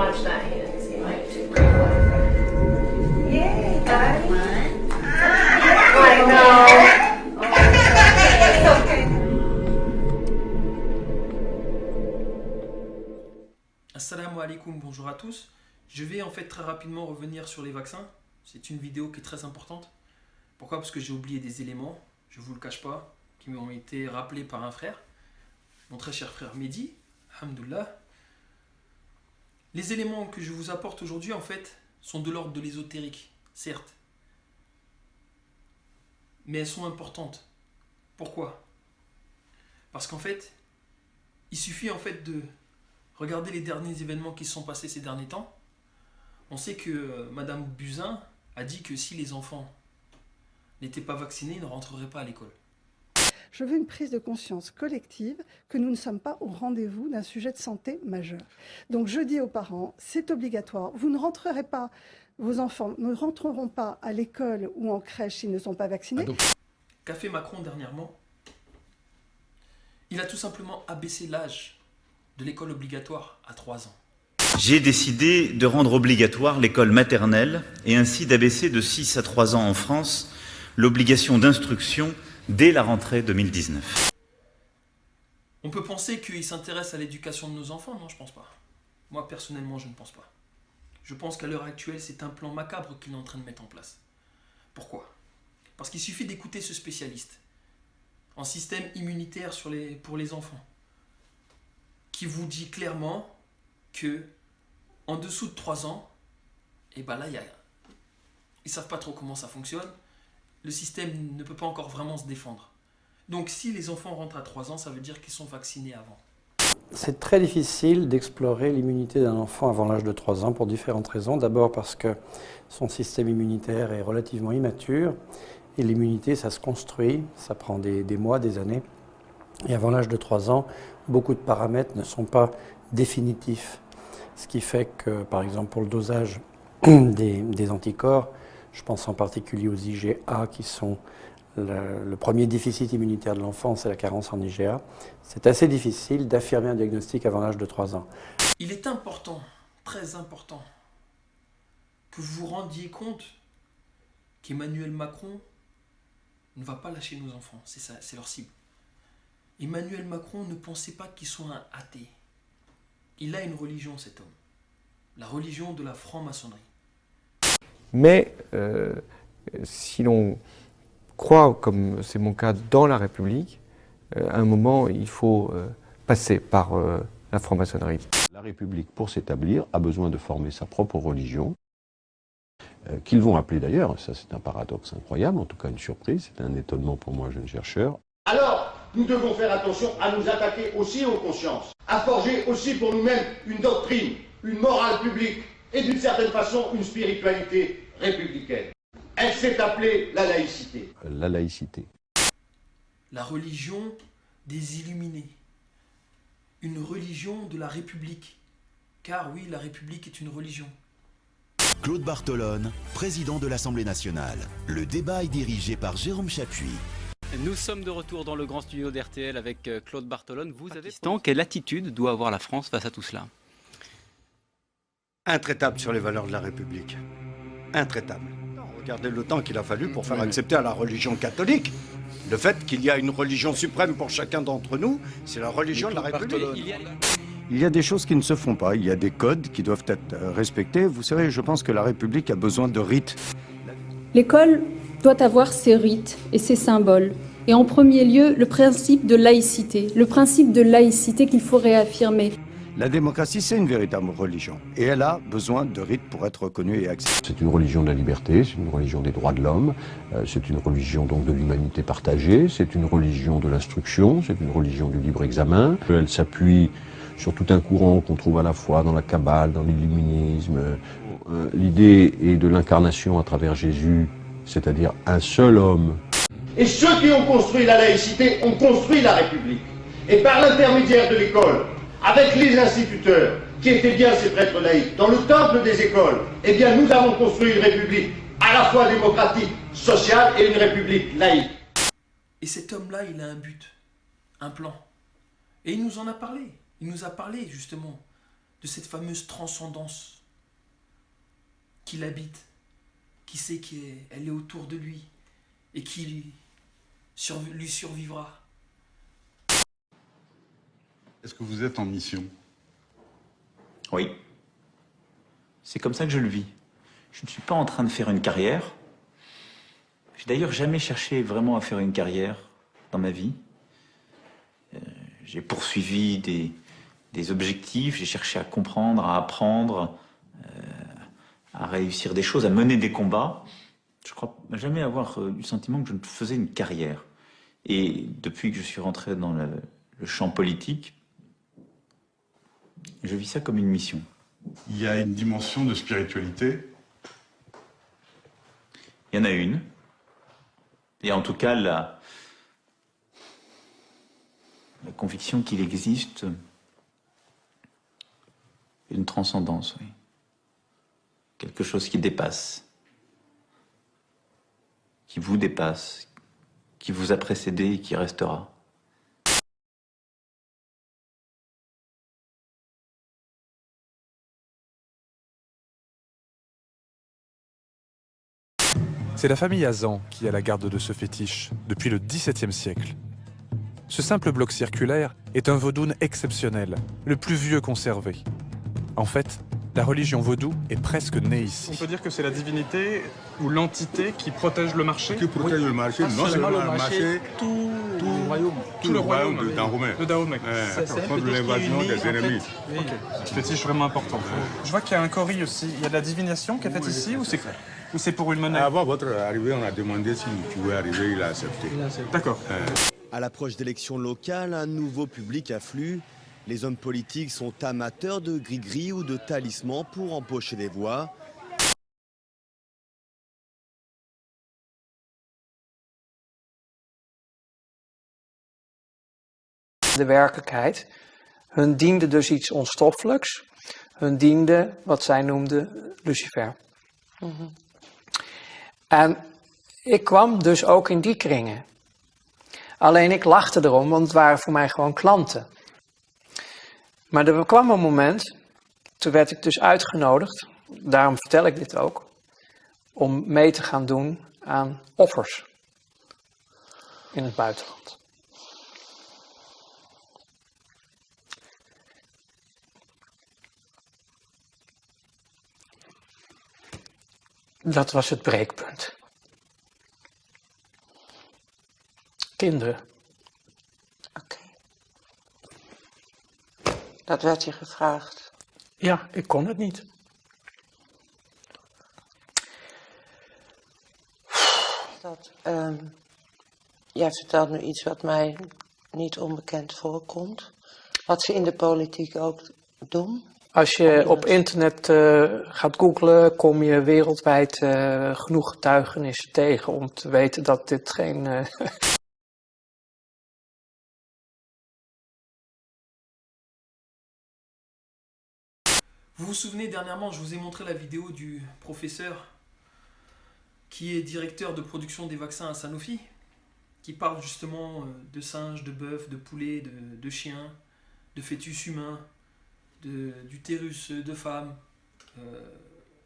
watch that hand seem like too pretty for it. Yay, guys. I know. It's okay. Assalamu alaikum, bonjour à tous. Je vais en fait très rapidement revenir sur les vaccins. C'est une vidéo qui est très importante. Pourquoi? Parce que j'ai oublié des éléments, je ne vous le cache pas, qui m'ont été rappelés par un frère, mon très cher frère Mehdi, alhamdoulilah. Les éléments que je vous apporte aujourd'hui en fait sont de l'ordre de l'ésotérique, certes. Mais elles sont importantes. Pourquoi? Parce qu'en fait, il suffit en fait de regarder les derniers événements qui se sont passés ces derniers temps. On sait que Madame Buzyn a dit que si les enfants n'étaient pas vaccinés, ils ne rentreraient pas à l'école. Je veux une prise de conscience collective que nous ne sommes pas au rendez-vous d'un sujet de santé majeur. Donc je dis aux parents, c'est obligatoire, vous ne rentrerez pas, vos enfants ne rentreront pas à l'école ou en crèche s'ils ne sont pas vaccinés. Qu'a fait Macron dernièrement? Il a tout simplement abaissé l'âge de l'école obligatoire à 3 ans. J'ai décidé de rendre obligatoire l'école maternelle et ainsi d'abaisser de 6 à 3 ans en France l'obligation d'instruction dès la rentrée 2019. On peut penser qu'il s'intéresse à l'éducation de nos enfants, non, je pense pas. Moi, personnellement, je ne pense pas. Je pense qu'à l'heure actuelle, c'est un plan macabre qu'il est en train de mettre en place. Pourquoi? Parce qu'il suffit d'écouter ce spécialiste en système immunitaire pour les enfants, qui vous dit clairement que en dessous de 3 ans, et ben là, ils ne savent pas trop comment ça fonctionne. Le système ne peut pas encore vraiment se défendre. Donc si les enfants rentrent à 3 ans, ça veut dire qu'ils sont vaccinés avant. C'est très difficile d'explorer l'immunité d'un enfant avant l'âge de 3 ans pour différentes raisons. D'abord parce que son système immunitaire est relativement immature et l'immunité, ça se construit, ça prend des mois, des années. Et avant l'âge de 3 ans, beaucoup de paramètres ne sont pas définitifs. Ce qui fait que, par exemple, pour le dosage des anticorps, je pense en particulier aux IgA qui sont le premier déficit immunitaire de l'enfant, c'est la carence en IgA. C'est assez difficile d'affirmer un diagnostic avant l'âge de 3 ans. Il est important, très important, que vous vous rendiez compte qu'Emmanuel Macron ne va pas lâcher nos enfants. C'est ça, c'est leur cible. Emmanuel Macron ne pensait pas qu'il soit un athée. Il a une religion, cet homme. La religion de la franc-maçonnerie. Mais si l'on croit, comme c'est mon cas, dans la République, à un moment, il faut passer par la franc-maçonnerie. La République, pour s'établir, a besoin de former sa propre religion, qu'ils vont appeler d'ailleurs, ça c'est un paradoxe incroyable, en tout cas une surprise, c'est un étonnement pour moi, jeune chercheur. Alors, nous devons faire attention à nous attaquer aussi aux consciences, à forger aussi pour nous-mêmes une doctrine, une morale publique et d'une certaine façon une spiritualité républicaine. Elle s'est appelée la laïcité. La laïcité. La religion des illuminés. Une religion de la République. Car oui, la République est une religion. Claude Bartolone, président de l'Assemblée nationale. Le débat est dirigé par Jérôme Chapuis. Nous sommes de retour dans le grand studio d'RTL avec Claude Bartolone. Vous avez quelle attitude doit avoir la France face à tout cela? Intraitable sur les valeurs de la République. Intraitable. Regardez le temps qu'il a fallu pour faire accepter à la religion catholique. Le fait qu'il y a une religion suprême pour chacun d'entre nous, c'est la religion de la République. Il y a des choses qui ne se font pas, il y a des codes qui doivent être respectés. Vous savez, je pense que la République a besoin de rites. L'école doit avoir ses rites et ses symboles. Et en premier lieu, le principe de laïcité. Le principe de laïcité qu'il faut réaffirmer. La démocratie, c'est une véritable religion. Et elle a besoin de rites pour être reconnue et acceptée. C'est une religion de la liberté, c'est une religion des droits de l'homme, c'est une religion donc de l'humanité partagée, c'est une religion de l'instruction, c'est une religion du libre examen. Elle s'appuie sur tout un courant qu'on trouve à la fois dans la Kabbale, dans l'illuminisme. L'idée est de l'incarnation à travers Jésus, c'est-à-dire un seul homme. Et ceux qui ont construit la laïcité ont construit la République. Et par l'intermédiaire de l'école, avec les instituteurs, qui étaient bien ces prêtres laïcs, dans le temple des écoles, eh bien nous avons construit une République à la fois démocratique, sociale et une République laïque. Et cet homme-là, il a un but, un plan. Et il nous en a parlé. Il nous a parlé justement de cette fameuse transcendance qui l'habite, qui sait qu'elle est autour de lui et qui lui survivra. Est-ce que vous êtes en mission? Oui. C'est comme ça que je le vis. Je ne suis pas en train de faire une carrière. J'ai d'ailleurs jamais cherché vraiment à faire une carrière dans ma vie. J'ai poursuivi des objectifs, j'ai cherché à comprendre, à apprendre, à réussir des choses, à mener des combats. Je crois jamais avoir eu le sentiment que je faisais une carrière. Et depuis que je suis rentré dans le champ politique, je vis ça comme une mission. Il y a une dimension de spiritualité? Il y en a une. Et en tout cas, la conviction qu'il existe une transcendance, oui. Quelque chose qui dépasse, qui vous dépasse, qui vous a précédé et qui restera. C'est la famille Hazan qui a la garde de ce fétiche depuis le XVIIe siècle. Ce simple bloc circulaire est un vaudoune exceptionnel, le plus vieux conservé. En fait, la religion vaudou est presque née ici. On peut dire que c'est la divinité ou l'entité qui protège le marché? Qui protège le marché, non seulement le marché, tout le royaume de Dahomey. De Dahomey. Contre l'invasion des ennemis. Ok, fétiche vraiment important. Je vois qu'il y a un cori aussi. Il y a de la divination qui est faite ici ou c'est pour une monnaie? Avant votre arrivée, on a demandé si tu pouvais arriver, il a accepté. D'accord. À l'approche d'élections locales, un nouveau public afflue. Les hommes politiques sont amateurs de gris-gris ou de talismans pour empocher des voix. De werkelijkheid. Hun diende dus iets onstoffelijks. Hun diende wat zij noemden Lucifer. En ik kwam dus ook in die kringen. Alleen ik lachte erom, want het waren voor mij gewoon klanten. Maar er kwam een moment, toen werd ik dus uitgenodigd, daarom vertel ik dit ook, om mee te gaan doen aan offers in het buitenland. Dat was het breekpunt. Kinderen. Oké. Dat werd je gevraagd? Ja, ik kon het niet. Jij vertelt nu iets wat mij niet onbekend voorkomt. Wat ze in de politiek ook doen. Als je op internet gaat googlen, kom je wereldwijd genoeg getuigenissen tegen om te weten dat dit geen... Vous vous souvenez, dernièrement, je vous ai montré la vidéo du professeur qui est directeur de production des vaccins à Sanofi, qui parle justement de singes, de bœufs, de poulets, de chiens, de fœtus humains, d'utérus de femmes,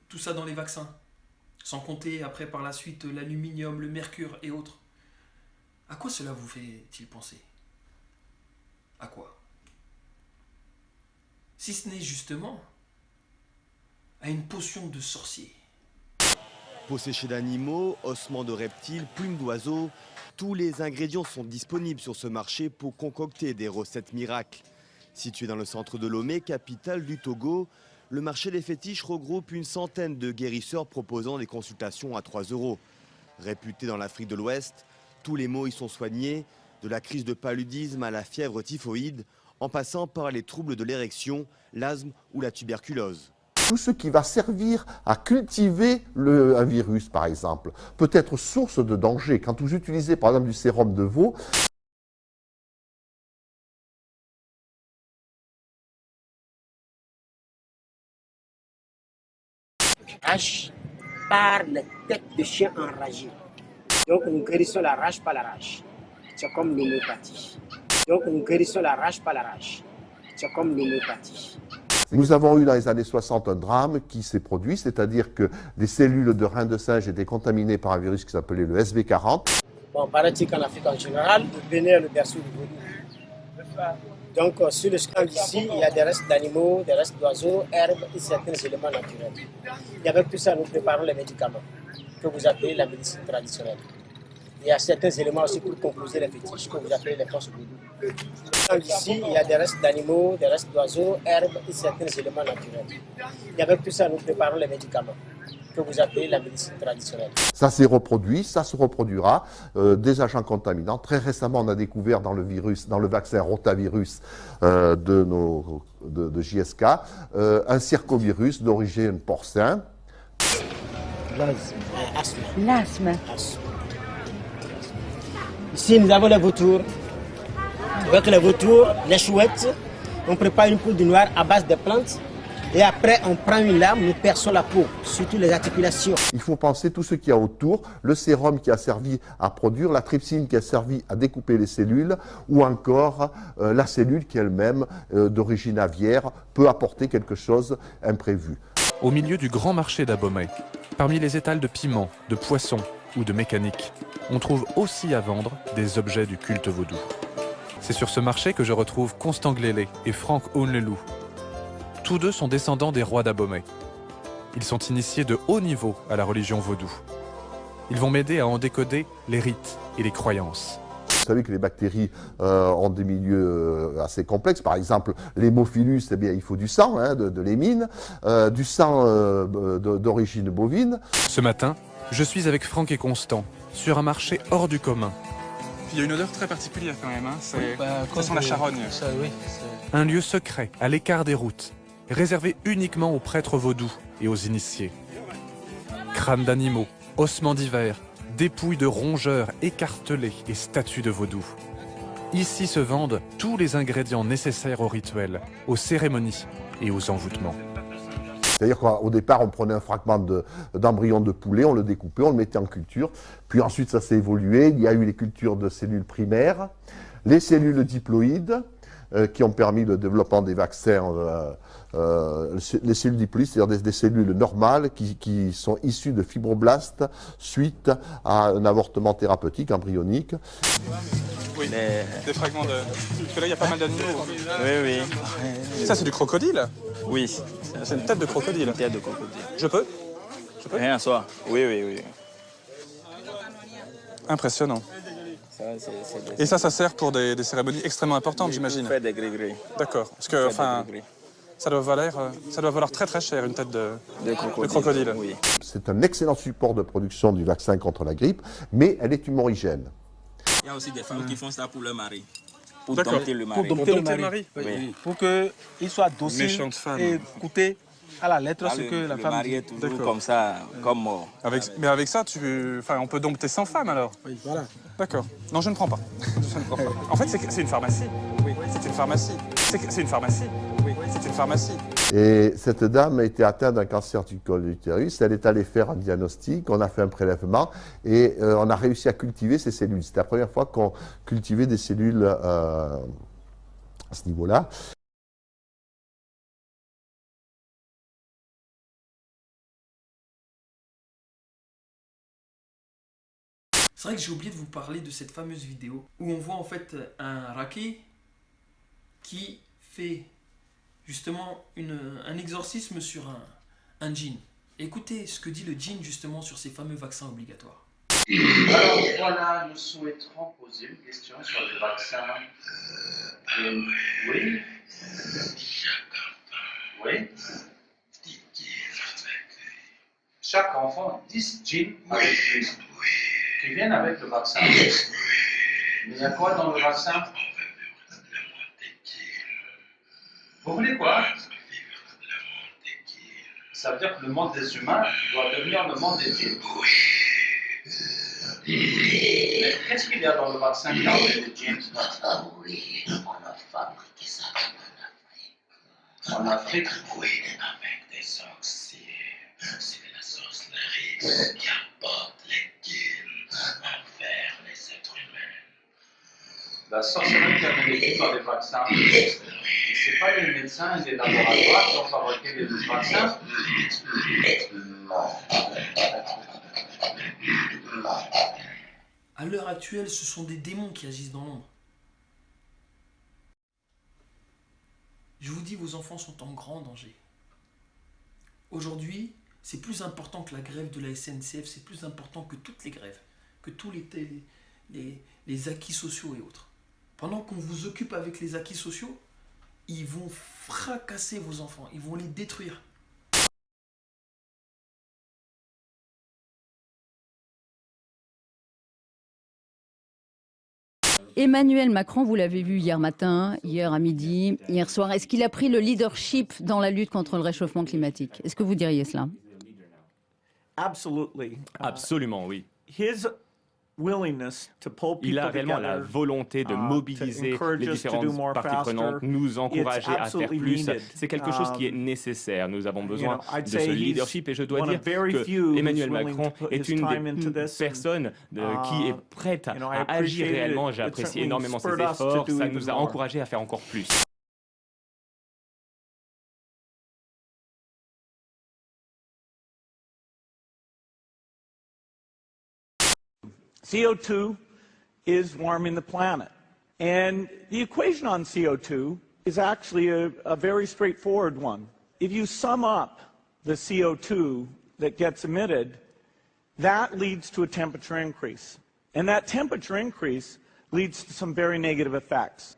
tout ça dans les vaccins. Sans compter après par la suite l'aluminium, le mercure et autres. À quoi cela vous fait-il penser? À quoi? Si ce n'est justement à une potion de sorcier. Peau séchée d'animaux, ossements de reptiles, plumes d'oiseaux, tous les ingrédients sont disponibles sur ce marché pour concocter des recettes miracles. Situé dans le centre de Lomé, capitale du Togo, le marché des fétiches regroupe une centaine de guérisseurs proposant des consultations à 3 €. Réputé dans l'Afrique de l'Ouest, tous les maux y sont soignés, de la crise de paludisme à la fièvre typhoïde, en passant par les troubles de l'érection, l'asthme ou la tuberculose. Tout ce qui va servir à cultiver un virus, par exemple, peut être source de danger. Quand vous utilisez, par exemple, du sérum de veau, rage par les têtes de chiens enragés. Donc nous guérissons la rage par la rage. C'est comme l'homéopathie. Donc nous guérissons la rage par la rage. C'est comme l'homéopathie. Nous avons eu dans les années 60 un drame qui s'est produit, c'est-à-dire que des cellules de reins de singe étaient contaminées par un virus qui s'appelait le SV40. Bon, paraît-il qu'en Afrique en général, le Bénin est le berceau du vaudou. Donc, sur le scan d'ici, il y a des restes d'animaux, des restes d'oiseaux, herbes et certains éléments naturels. Et avec tout ça, nous préparons les médicaments que vous appelez la médecine traditionnelle. Il y a certains éléments aussi pour composer les fétiches que vous appelez les forces vaudou. Ici, il y a des restes d'animaux, des restes d'oiseaux, herbes et certains éléments naturels. Et avec tout ça, nous préparons les médicaments que vous appelez la médecine traditionnelle. Ça s'est reproduit, ça se reproduira, des agents contaminants. Très récemment, on a découvert dans le virus, dans le vaccin rotavirus de JSK, un circovirus d'origine porcin. L'asthme. Ici, nous avons les vautours. Avec les vautours, les chouettes, on prépare une poudre noire à base de plantes. Et après, on prend une lame, nous perçons la peau, surtout les articulations. Il faut penser tout ce qu'il y a autour, le sérum qui a servi à produire, la trypsine qui a servi à découper les cellules, ou encore la cellule qui elle-même, d'origine aviaire, peut apporter quelque chose imprévu. Au milieu du grand marché d'Abomey, parmi les étals de piments, de poissons ou de mécanique, on trouve aussi à vendre des objets du culte vaudou. C'est sur ce marché que je retrouve Constant Glélé et Franck Aunlelou. Tous deux sont descendants des rois d'Abomey. Ils sont initiés de haut niveau à la religion vaudou. Ils vont m'aider à en décoder les rites et les croyances. Vous savez que les bactéries ont des milieux assez complexes. Par exemple, l'hémophilus, eh bien, il faut du sang, hein, de l'hémine, du sang d'origine bovine. Ce matin, je suis avec Franck et Constant sur un marché hors du commun. Il y a une odeur très particulière quand même, hein. Ça sent la charogne. Un lieu secret, à l'écart des routes, réservé uniquement aux prêtres vaudous et aux initiés. Crânes d'animaux, ossements divers, dépouilles de rongeurs écartelés et statues de vaudou. Ici se vendent tous les ingrédients nécessaires au rituel, aux cérémonies et aux envoûtements. C'est-à-dire qu'au départ, on prenait un fragment d'embryon de poulet, on le découpait, on le mettait en culture. Puis ensuite, ça s'est évolué. Il y a eu les cultures de cellules primaires, les cellules diploïdes, qui ont permis le développement des vaccins. Les cellules diploïdes, c'est-à-dire des cellules normales qui sont issues de fibroblastes suite à un avortement thérapeutique embryonique. Oui, des fragments de... Parce que là, il y a pas mal d'animaux. Oui. Ça, c'est du crocodile? Oui. C'est une tête de crocodile. Une tête de crocodile. Je peux? Rien à soi. Oui. Impressionnant. Et ça sert pour des cérémonies extrêmement importantes, j'imagine. Faire des gris-gris. D'accord. Parce que, enfin, ça doit valoir très très cher, une tête de crocodile. Oui. C'est un excellent support de production du vaccin contre la grippe, mais elle est tumorigène. Il y a aussi des femmes qui font ça pour leur mari. Pour dompter le mari. Pour dompter le mari. Oui. Pour qu'il soit docile et écouter à la lettre ce que la femme dit. Le mari est toujours comme ça, comme mort. Mais avec ça, on peut dompter 100 femmes alors? Oui, voilà. D'accord. Non, je ne prends pas. En fait, c'est une pharmacie. Oui, c'est une pharmacie. C'est une pharmacie. Oui, c'est une pharmacie. Et cette dame a été atteinte d'un cancer du col de l'utérus. Elle est allée faire un diagnostic, on a fait un prélèvement et on a réussi à cultiver ces cellules. C'était la première fois qu'on cultivait des cellules à ce niveau-là. C'est vrai que j'ai oublié de vous parler de cette fameuse vidéo où on voit en fait un raki qui fait justement un exorcisme sur un djinn. Écoutez ce que dit le djinn justement sur ces fameux vaccins obligatoires. Alors voilà, nous souhaiterons poser une question sur les vaccins. Oui. Oui. Chaque enfant, 10 djinns avec lui, qui viennent avec le vaccin. Mais il y a quoi dans le vaccin? Vous voulez quoi? Ça veut dire que le monde des humains doit devenir le monde des djinns. Mais qu'est-ce qu'il y a dans le vaccin qui empêche les djinns? Oui, on a fabriqué ça en Afrique? Oui, avec des sorciers. C'est de la sorcellerie qui apporte les djinns envers les êtres humains. La sorcellerie qui a été dans les vaccins. Ce n'est pas les médecins et les laboratoires qui ont fabriqué les vaccins. À l'heure actuelle, ce sont des démons qui agissent dans l'ombre. Je vous dis, vos enfants sont en grand danger. Aujourd'hui, c'est plus important que la grève de la SNCF, c'est plus important que toutes les grèves, que tous les acquis sociaux et autres. Pendant qu'on vous occupe avec les acquis sociaux, ils vont fracasser vos enfants, ils vont les détruire. Emmanuel Macron, vous l'avez vu hier matin, hier à midi, hier soir, est-ce qu'il a pris le leadership dans la lutte contre le réchauffement climatique? Est-ce que vous diriez cela? Absolument, oui. Il a réellement la volonté de mobiliser les différentes parties prenantes, nous encourager à faire plus. C'est quelque chose qui est nécessaire. Nous avons besoin de ce leadership et je dois dire que Emmanuel Macron est une des personnes qui est prête à agir réellement. J'apprécie énormément ses efforts. Ça nous a encouragés à faire encore plus. CO2 is warming the planet. And the equation on CO2 is actually a very straightforward one. If you sum up the CO2 that gets emitted, that leads to a temperature increase. And that temperature increase leads to some very negative effects.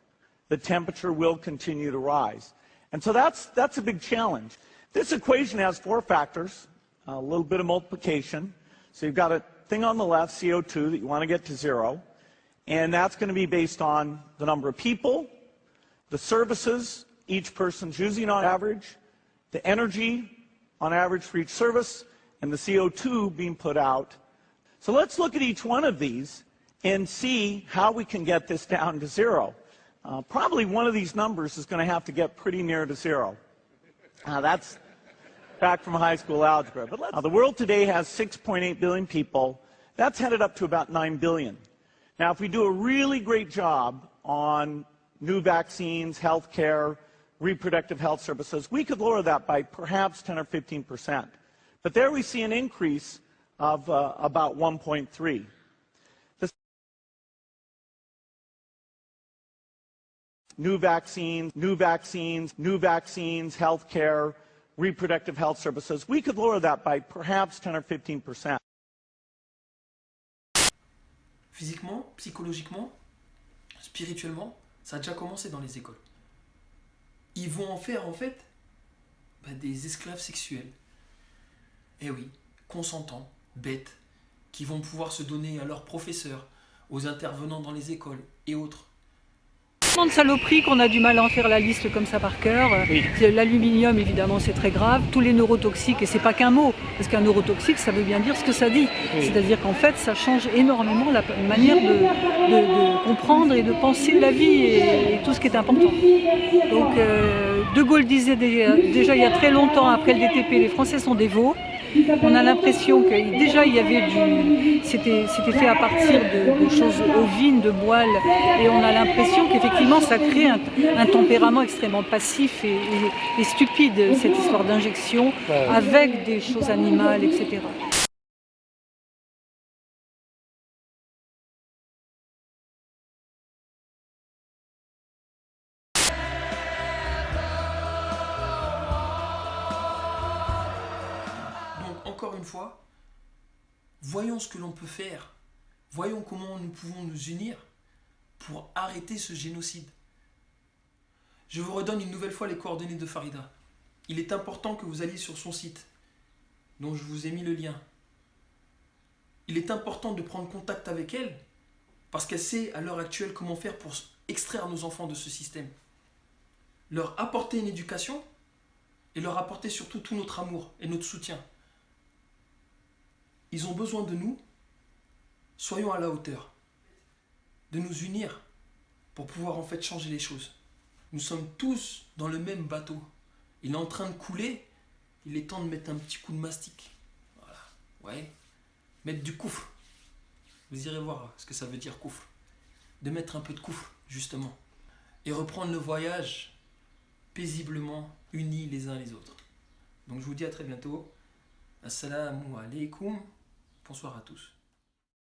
The temperature will continue to rise. And so that's a big challenge. This equation has four factors, a little bit of multiplication. So you've got a thing on the left, CO2, that you want to get to zero, and that's going to be based on the number of people, the services each person's using on average, the energy on average for each service, and the CO2 being put out. So let's look at each one of these and see how we can get this down to zero. Probably one of these numbers is going to have to get pretty near to zero. That's back from high school algebra. But the world today has 6.8 billion people. That's headed up to about 9 billion. Now, if we do a really great job on new vaccines, health care, reproductive health services, we could lower that by perhaps 10 or 15%. But there we see an increase of about 1.3. New vaccines, health care, reproductive health services, we could lower that by perhaps 10 or 15%. Physiquement, psychologiquement, spirituellement, ça a déjà commencé dans les écoles. Ils vont en faire en fait des esclaves sexuels. Eh oui, consentants, bêtes, qui vont pouvoir se donner à leurs professeurs, aux intervenants dans les écoles et autres. Tellement de saloperies qu'on a du mal à en faire la liste comme ça par cœur. Oui. L'aluminium, évidemment, c'est très grave. Tous les neurotoxiques, et c'est pas qu'un mot, parce qu'un neurotoxique, ça veut bien dire ce que ça dit. Oui. C'est-à-dire qu'en fait, ça change énormément la manière de comprendre et de penser la vie et tout ce qui est important. Donc, De Gaulle disait déjà il y a très longtemps, après le DTP, les Français sont des veaux. On a l'impression que déjà il y avait c'était fait à partir de choses ovines, de moelle, et on a l'impression qu'effectivement ça crée un tempérament extrêmement passif et stupide, cette histoire d'injection avec des choses animales, etc. Encore une fois, voyons ce que l'on peut faire, voyons comment nous pouvons nous unir pour arrêter ce génocide. Je vous redonne une nouvelle fois les coordonnées de Farida. Il est important que vous alliez sur son site, dont je vous ai mis le lien. Il est important de prendre contact avec elle, parce qu'elle sait à l'heure actuelle comment faire pour extraire nos enfants de ce système. Leur apporter une éducation et leur apporter surtout tout notre amour et notre soutien. Ils ont besoin de nous, soyons à la hauteur, de nous unir pour pouvoir en fait changer les choses. Nous sommes tous dans le même bateau. Il est en train de couler, il est temps de mettre un petit coup de mastic. Voilà, ouais, mettre du coufre. Vous irez voir ce que ça veut dire coufre. De mettre un peu de coufre, justement. Et reprendre le voyage paisiblement unis les uns les autres. Donc je vous dis à très bientôt. Assalamu alaikum. Bonsoir à tous.